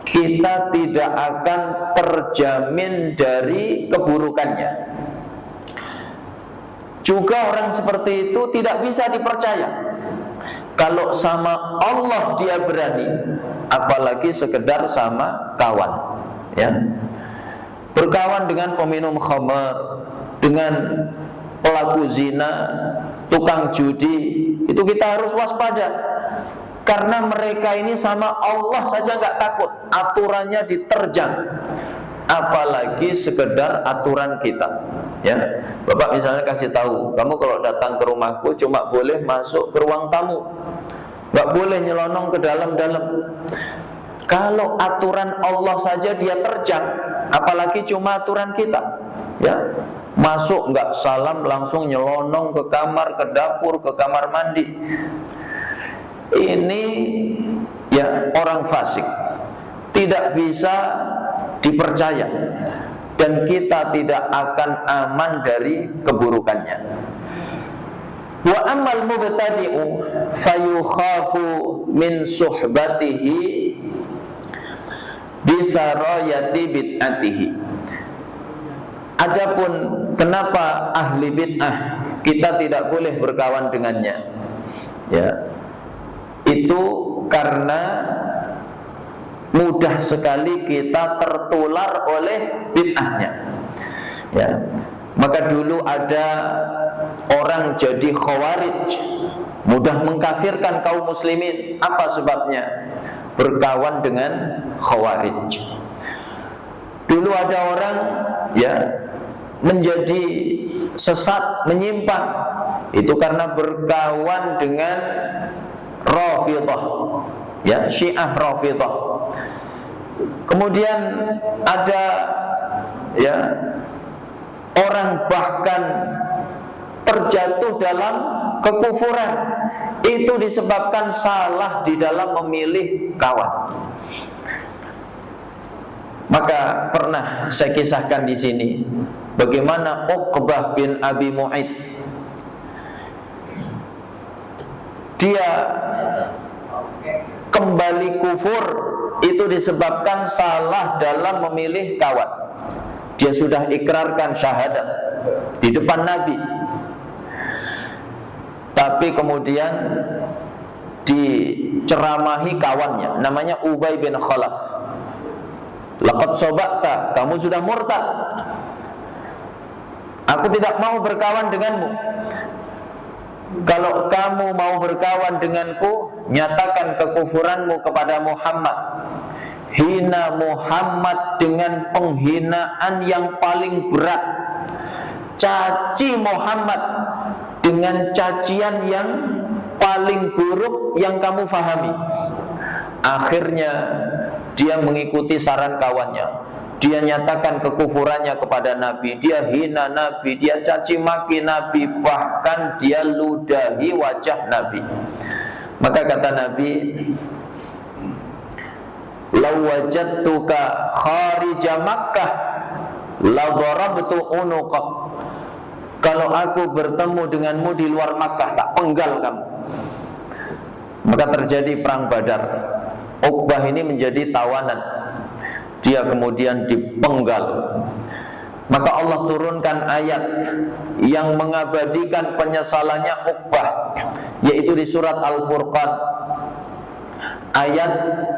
kita tidak akan terjamin dari keburukannya. Juga orang seperti itu tidak bisa dipercaya. Kalau sama Allah dia berani, apalagi sekedar sama kawan, ya. Berkawan dengan peminum khamar, dengan pelaku zina, tukang judi, itu kita harus waspada. Karena mereka ini sama Allah saja nggak takut, aturannya diterjang, apalagi sekedar aturan kita. Ya, Bapak misalnya kasih tahu, kamu kalau datang ke rumahku cuma boleh masuk ke ruang tamu, nggak boleh nyelonong ke dalam-dalam. Kalau aturan Allah saja dia terjang, apalagi cuma aturan kita. Ya, masuk nggak salam langsung nyelonong ke kamar, ke dapur, ke kamar mandi. Ini ya orang fasik, tidak bisa dipercaya, dan kita tidak akan aman dari keburukannya. Wa ammal mubtadi'u fayukhafu min suhbatihi bisarayati bid'atihi. Adapun kenapa ahli bid'ah kita tidak boleh berkawan dengannya, ya, itu karena mudah sekali kita tertular oleh bid'ahnya. Ya. Maka dulu ada orang jadi khawarij, mudah mengkafirkan kaum muslimin. Apa sebabnya? Berkawan dengan khawarij. Dulu ada orang ya menjadi sesat, menyimpang, itu karena berkawan dengan Rafidhah, ya, Syiah Rafidhah. Kemudian ada ya orang bahkan terjatuh dalam kekufuran, itu disebabkan salah di dalam memilih kawan. Maka pernah saya kisahkan di sini bagaimana Uqbah bin Abi Mu'ayth, dia kembali kufur itu disebabkan salah dalam memilih kawan. Dia sudah ikrarkan syahadat di depan Nabi, tapi kemudian diceramahi kawannya, namanya Ubay bin Khalaf. Laqad sabaqta, kamu sudah murtad, aku tidak mau berkawan denganmu. Kalau kamu mau berkawan denganku, nyatakan kekufuranmu kepada Muhammad. Hina Muhammad dengan penghinaan yang paling berat. Caci Muhammad dengan cacian yang paling buruk yang kamu fahami. Akhirnya dia mengikuti saran kawannya. Dia nyatakan kekufurannya kepada Nabi, dia hina Nabi, dia caci maki Nabi, bahkan dia ludahi wajah Nabi. Maka kata Nabi, "Law wajadtuka kharija Makkah la darabtu unuqak." Kalau aku bertemu denganmu di luar Makkah, tak penggal kamu. Maka terjadi perang Badar. Uqbah ini menjadi tawanan, dia kemudian dipenggal. Maka Allah turunkan ayat yang mengabadikan penyesalannya Uqbah, yaitu di surat Al-Furqan ayat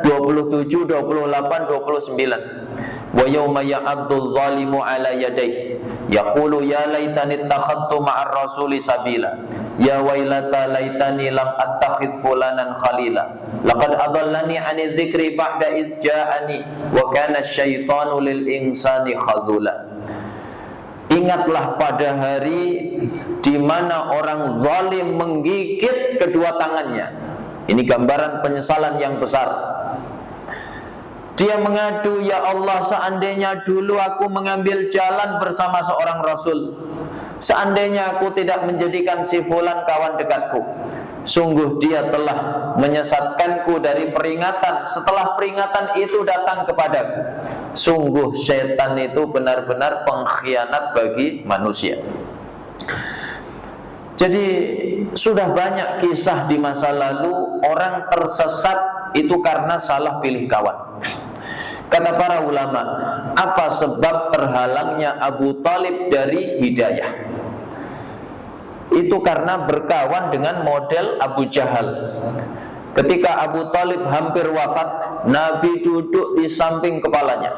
27, 28, 29. Wa yawma ya'abdul zalimu ala yadayhi yaqulu ya laitani ittakhadtu ma'ar rasuli sabila ya wailata laitani lam attakhidh fulanan khalila laqad adallani 'ani dzikri ba'da idz ja'ani wa kana asyaitanu lil insani khadzula. Ingatlah pada hari di mana orang zalim menggigit kedua tangannya. Ini gambaran penyesalan yang besar. Dia mengadu, ya Allah, seandainya dulu aku mengambil jalan bersama seorang Rasul, Seandainya aku tidak menjadikan si fulan kawan dekatku, sungguh dia telah menyesatkanku dari peringatan setelah peringatan itu datang kepadaku. Sungguh setan itu benar-benar pengkhianat bagi manusia. Jadi sudah banyak kisah di masa lalu orang tersesat itu karena salah pilih kawan. Kata para ulama, apa sebab terhalangnya Abu Talib dari hidayah? Itu karena berkawan dengan model Abu Jahal. Ketika Abu Talib hampir wafat, Nabi duduk di samping kepalanya.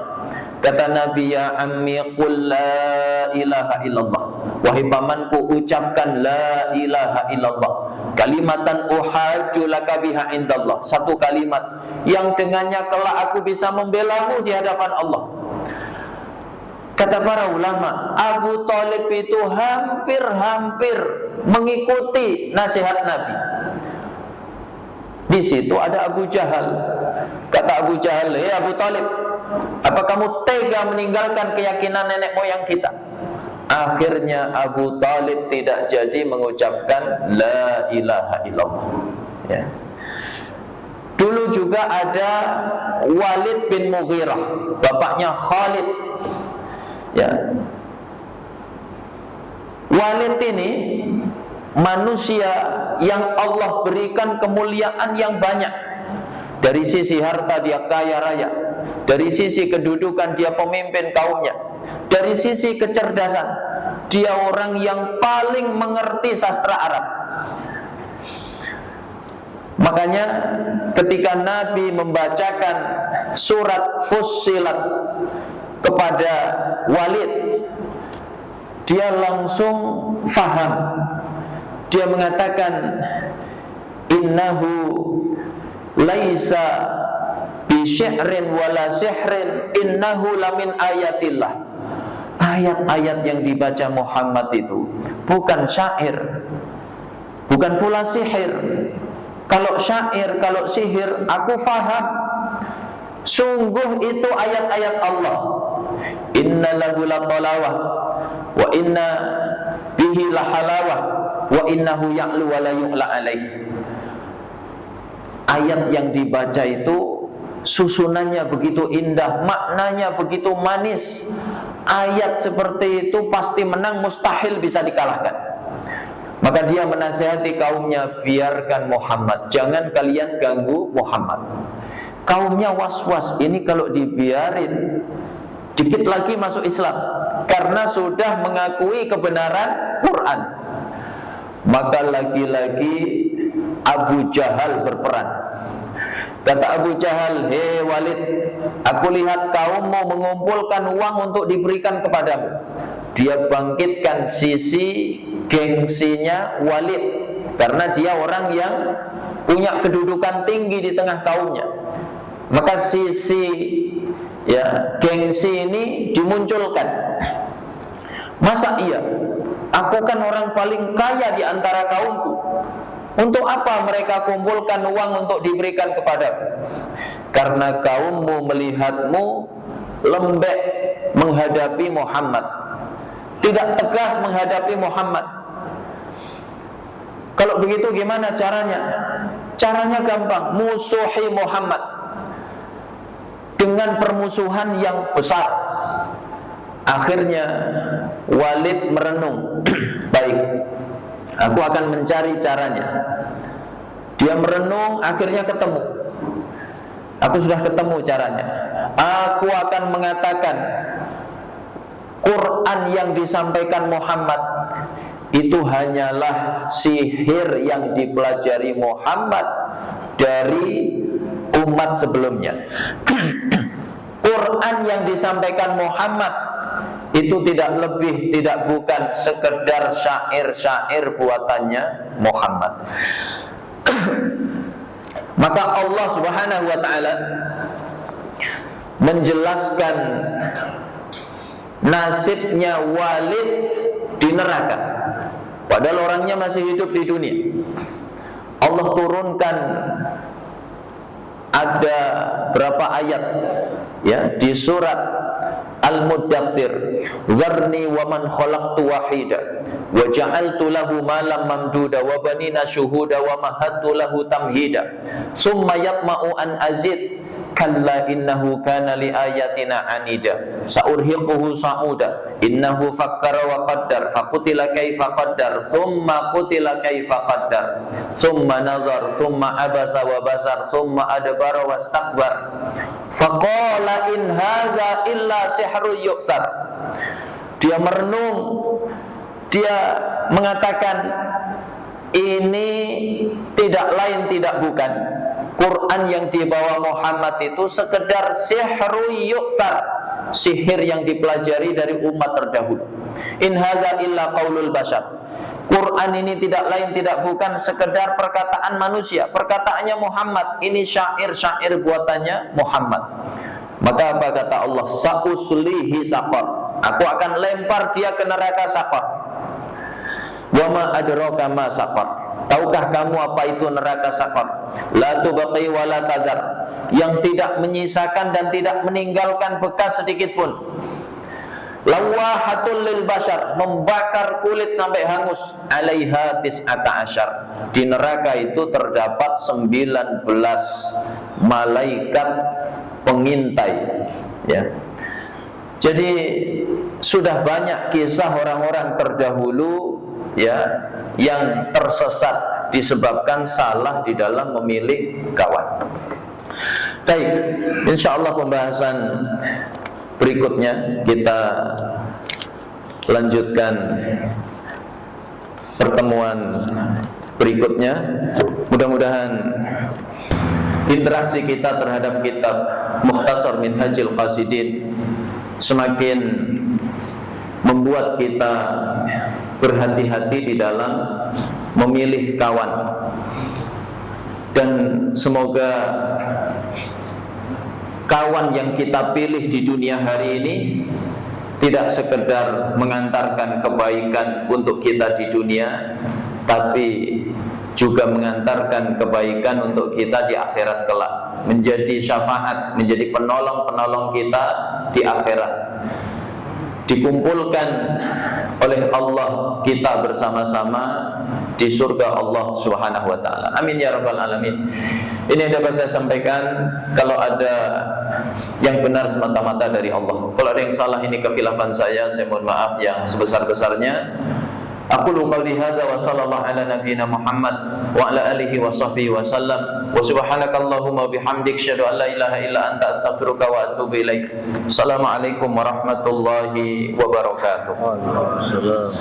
Kata Nabi, ya ammi qul la ilaha illallah. Wahai pamanku, ucapkan la ilaha illallah. Kalimatan uhajju laka biha indallah. Satu kalimat yang dengannya kelak aku bisa membelamu di hadapan Allah. Kata para ulama, Abu Talib itu hampir-hampir mengikuti nasihat Nabi. Di situ ada Abu Jahal. Kata Abu Jahal, "Hei Abu Talib, apa kamu tega meninggalkan keyakinan nenek moyang kita?" Akhirnya Abu Talib tidak jadi mengucapkan la ilaha illallah. Ya. Dulu juga ada Walid bin Mughirah, bapaknya Khalid. Ya. Walid ini manusia yang Allah berikan kemuliaan yang banyak. Dari sisi harta dia kaya raya, dari sisi kedudukan dia pemimpin kaumnya, dari sisi kecerdasan dia orang yang paling mengerti sastra Arab. Makanya ketika Nabi membacakan surat Fussilat kepada Walid, dia langsung faham. Dia mengatakan, innahu laisa bi syi'rin wala sihrin, innahu lamin ayatillah. Ayat-ayat yang dibaca Muhammad itu bukan syair, bukan pula sihir. Kalau syair, kalau sihir aku faham. Sungguh itu ayat-ayat Allah. Inna lahu laqalawah wa inna bihi lahalawah wa innahu ya'lu wa la yu'la alaih. Ayat yang dibaca itu susunannya begitu indah, maknanya begitu manis. Ayat seperti itu pasti menang, mustahil bisa dikalahkan. Maka dia menasihati kaumnya, biarkan Muhammad, jangan kalian ganggu Muhammad. Kaumnya was-was, ini kalau dibiarin dikit lagi masuk Islam karena sudah mengakui kebenaran Quran. Maka lagi-lagi Abu Jahal berperan. Kata Abu Jahal, hei Walid, aku lihat kaummu mengumpulkan uang untuk diberikan kepadamu. Dia bangkitkan sisi gengsinya Walid, karena dia orang yang punya kedudukan tinggi di tengah kaumnya. Maka sisi gengsi ini dimunculkan. Masa iya? Aku kan orang paling kaya di antara kaumku. Untuk apa mereka kumpulkan uang untuk diberikan kepadaku? Karena kaummu melihatmu lembek menghadapi Muhammad, tidak tegas menghadapi Muhammad. Kalau begitu gimana caranya? Caranya gampang, musuhi Muhammad dengan permusuhan yang besar. Akhirnya Walid merenung, baik, aku akan mencari caranya. Dia merenung, akhirnya ketemu. Aku sudah ketemu caranya. Aku akan mengatakan Quran yang disampaikan Muhammad itu hanyalah sihir yang dipelajari Muhammad dari umat sebelumnya. Quran yang disampaikan Muhammad itu tidak lebih, tidak bukan sekedar syair-syair buatannya Muhammad. Maka Allah Subhanahu wa ta'ala menjelaskan nasibnya Walid di neraka, padahal orangnya masih hidup di dunia. Allah turunkan ada berapa ayat di surat Al-Muddathir, "Dzarni wa man khalaqtu wahida wa ja'altu lahu malam mamduda wa banina syuhuda wa mahattu lahu tamhida summa yatma'u an azid kalla innahu kana li ayatina anida saurhiquhu sa'uda innahu fakkara wa qaddar faqutila kaifa qaddar thumma qutila kaifa qaddar thumma nazar thumma abasa wa basar thumma adbara wastakbar faqala in hadza illa sihrun yuksar. Dia merenung, dia mengatakan ini tidak lain tidak bukan Quran yang dibawa Muhammad itu sekedar sihru yuksar, sihir yang dipelajari dari umat terdahulu. In hadza illa qaulul bashar. Quran ini tidak lain tidak bukan sekedar perkataan manusia, perkataannya Muhammad. Ini syair-syair buatannya Muhammad. Maka apa kata Allah? Sa'uslihi saqar. Aku akan lempar dia ke neraka saqar. Wa ma adraka ma saqar. Tahukah kamu apa itu neraka saqar? La tubqi wa la tadhar, yang tidak menyisakan dan tidak meninggalkan bekas sedikit pun. Lawahatul lil bashar, membakar kulit sampai hangus. Alaiha tis'ata asyar. Di neraka itu terdapat 19 malaikat pengintai, ya. Jadi sudah banyak kisah orang-orang terdahulu, ya, yang tersesat disebabkan salah di dalam memilih kawan. Baik, insyaallah pembahasan berikutnya kita lanjutkan pertemuan berikutnya. Mudah-mudahan interaksi kita terhadap kitab Mukhtasar Minhajil Qasidin semakin membuat kita berhati-hati di dalam memilih kawan, dan semoga kawan yang kita pilih di dunia hari ini tidak sekedar mengantarkan kebaikan untuk kita di dunia, tapi juga mengantarkan kebaikan untuk kita di akhirat kelak, menjadi syafaat, menjadi penolong-penolong kita di akhirat, dikumpulkan oleh Allah kita bersama-sama di surga Allah Subhanahu wa taala. Amin ya rabbal alamin. Ini yang dapat saya sampaikan. Kalau ada yang benar semata-mata dari Allah. Kalau ada yang salah, ini kekhilafan saya mohon maaf yang sebesar-besarnya. Aqulu qawli hadza wa sallallahu ala nabiyyina Muhammad wa ala alihi wa sahbihi wa sallam wa subhanakallahumma wa bihamdik asyhadu an la ilaha illa anta astaghfiruka wa atubu ilaik. Assalamualaikum warahmatullahi wabarakatuh. Waalaikumsalam.